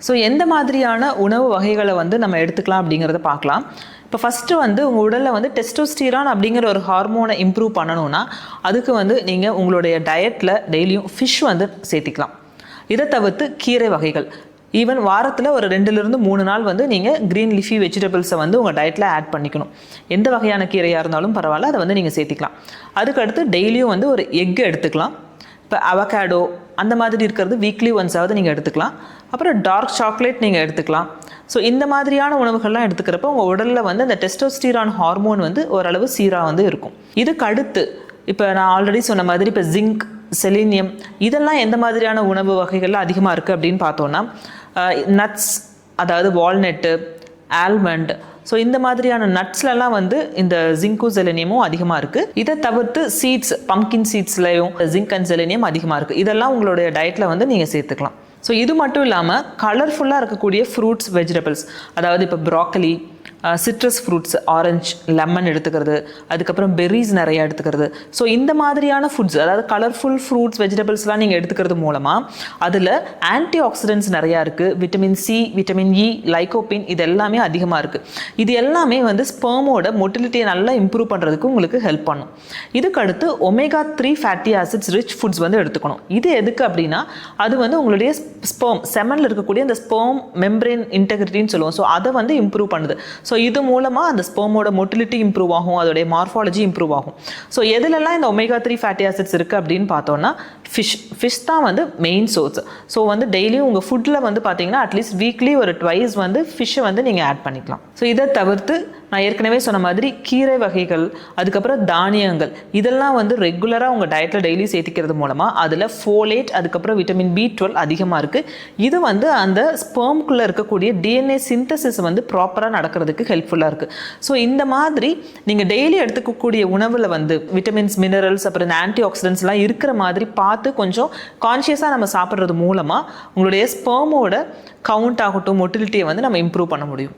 So எந்த மாதிரியான உணவு வகைகளை வந்து நம்ம எடுத்துக்கலாம் அப்படிங்கிறத பார்க்கலாம். இப்போ ஃபஸ்ட்டு வந்து உங்கள் உடலில் வந்து டெஸ்டோஸ்டிரான் அப்படிங்கிற ஒரு ஹார்மோனை இம்ப்ரூவ் பண்ணணும்னா அதுக்கு வந்து நீங்கள் உங்களுடைய டயட்டில் டெய்லியும் ஃபிஷ் வந்து சேர்த்திக்கலாம். இதை தவிர்த்து கீரை வகைகள், ஈவன் வாரத்தில் ஒரு 2-3 நாள் வந்து நீங்கள் க்ரீன் லீஃபி வெஜிடபிள்ஸை வந்து உங்கள் டயட்டில் ஆட் பண்ணிக்கணும். எந்த வகையான கீரையாக இருந்தாலும் பரவாயில்ல, அதை வந்து நீங்கள் சேர்த்திக்கலாம். அதுக்கடுத்து டெய்லியும் வந்து ஒரு எக் எடுத்துக்கலாம். இப்போ அவகேடோ அந்த மாதிரி இருக்கிறது வீக்லி ஒன்ஸாவது நீங்கள் எடுத்துக்கலாம். அப்புறம் டார்க் சாக்லேட் நீங்கள் எடுத்துக்கலாம். ஸோ இந்த மாதிரியான உணவுகள்லாம் எடுத்துக்கிறப்ப உங்கள் உடலில் வந்து அந்த டெஸ்டோஸ்டிரான் ஹார்மோன் வந்து ஓரளவு சீராக வந்து இருக்கும். இதுக்கு அடுத்து இப்போ நான் ஆல்ரெடி சொன்ன மாதிரி இப்போ ஜிங்க், செலினியம் இதெல்லாம் எந்த மாதிரியான உணவு வகைகளில் அதிகமாக இருக்குது அப்படின்னு பார்த்தோன்னா நட்ஸ், அதாவது வால்நட்டு, ஆல்மண்ட், ஸோ இந்த மாதிரியான நட்ஸ்லலாம் வந்து இந்த ஜிங்க்கும் செலினியமும் அதிகமாக இருக்குது. இதை தவிர்த்து சீட்ஸ், பம்கின் சீட்ஸ்லையும் ஜிங்க் அண்ட் செலினியம் அதிகமாக இருக்குது. இதெல்லாம் உங்களுடைய டயட்டில் வந்து நீங்கள் சேர்த்துக்கலாம். ஸோ இது மட்டும் இல்லாமல் கலர்ஃபுல்லாக இருக்கக்கூடிய ஃப்ரூட்ஸ், வெஜிடபிள்ஸ், அதாவது இப்போ broccoli, citrus fruits, orange, lemon எடுத்துக்கிறது, அதுக்கப்புறம் பெர்ரிஸ் நிறையா எடுத்துக்கிறது. ஸோ இந்த மாதிரியான ஃபுட்ஸ், அதாவது கலர்ஃபுல் ஃப்ரூட்ஸ், வெஜிடபிள்ஸ்லாம் நீங்கள் எடுத்துக்கிறது மூலமாக அதில் ஆன்டி ஆக்சிடென்ட்ஸ் நிறையா இருக்குது. Vitamin C, vitamin E, lycopene இது எல்லாமே அதிகமாக இருக்குது. இது எல்லாமே வந்து ஸ்பெர்மோட மொட்டிலிட்டியை நல்லா இம்ப்ரூவ் பண்ணுறதுக்கு உங்களுக்கு ஹெல்ப் பண்ணும். இதுக்கடுத்து omega 3 fatty acids rich foods வந்து எடுத்துக்கணும். இது எதுக்கு அப்படின்னா அது வந்து உங்களுடைய ஸ்பெர்ம், செமனில் இருக்கக்கூடிய அந்த ஸ்பெர்ம் மெம்பரேன் இன்டெகிரிட்டின்னு சொல்லுவோம். ஸோ அதை வந்து இம்ப்ரூவ் பண்ணுது. ஸோ இது மூலமாக அந்த ஸ்பெர்மோட மொட்டிலிட்டி இம்ப்ரூவ் ஆகும், அதோடைய மார்ஃபாலஜி இம்ப்ரூவ் ஆகும். ஸோ எதுலெல்லாம் இந்த ஒமேகா 3 ஃபேட்டி ஆசிட்ஸ் இருக்குது அப்படின்னு பார்த்தோன்னா ஃபிஷ் தான் வந்து மெயின் சோர்ஸ். ஸோ வந்து டெய்லியும் உங்கள் ஃபுட்டில் வந்து பார்த்தீங்கன்னா அட்லீஸ்ட் வீக்லி ஒரு ட்வைஸ் வந்து ஃபிஷ்ஷை வந்து நீங்கள் ஆட் பண்ணிக்கலாம். ஸோ இதை தவிர்த்து நான் ஏற்கனவே சொன்ன மாதிரி கீரை வகைகள், அதுக்கப்புறம் தானியங்கள் இதெல்லாம் வந்து ரெகுலராக உங்கள் டயட்டில் டெய்லி சேர்த்திக்கிறது மூலமாக அதில் ஃபோலேட், அதுக்கப்புறம் விட்டமின் B12 அதிகமாக இருக்குது. இது வந்து அந்த ஸ்பெர்ம்குள்ளே இருக்கக்கூடிய DNA சிந்தசிஸ் வந்து ப்ராப்பராக நடக்கிறதுக்கு ஹெல்ப்ஃபுல்லாக இருக்குது. ஸோ இந்த மாதிரி நீங்கள் டெய்லி எடுத்துக்கக்கூடிய உணவில் வந்து விட்டமின்ஸ், மினரல்ஸ், அப்புறம் இந்த ஆன்டி ஆக்சிடென்ட்ஸ்லாம் இருக்கிற மாதிரி பார்த்து கொஞ்சம் கான்ஷியஸாக நம்ம சாப்பிட்றது மூலமாக உங்களுடைய ஸ்பெர்மோட கவுண்ட் ஆகட்டும், மொட்டிலிட்டியை வந்து நம்ம இம்ப்ரூவ் பண்ண முடியும்.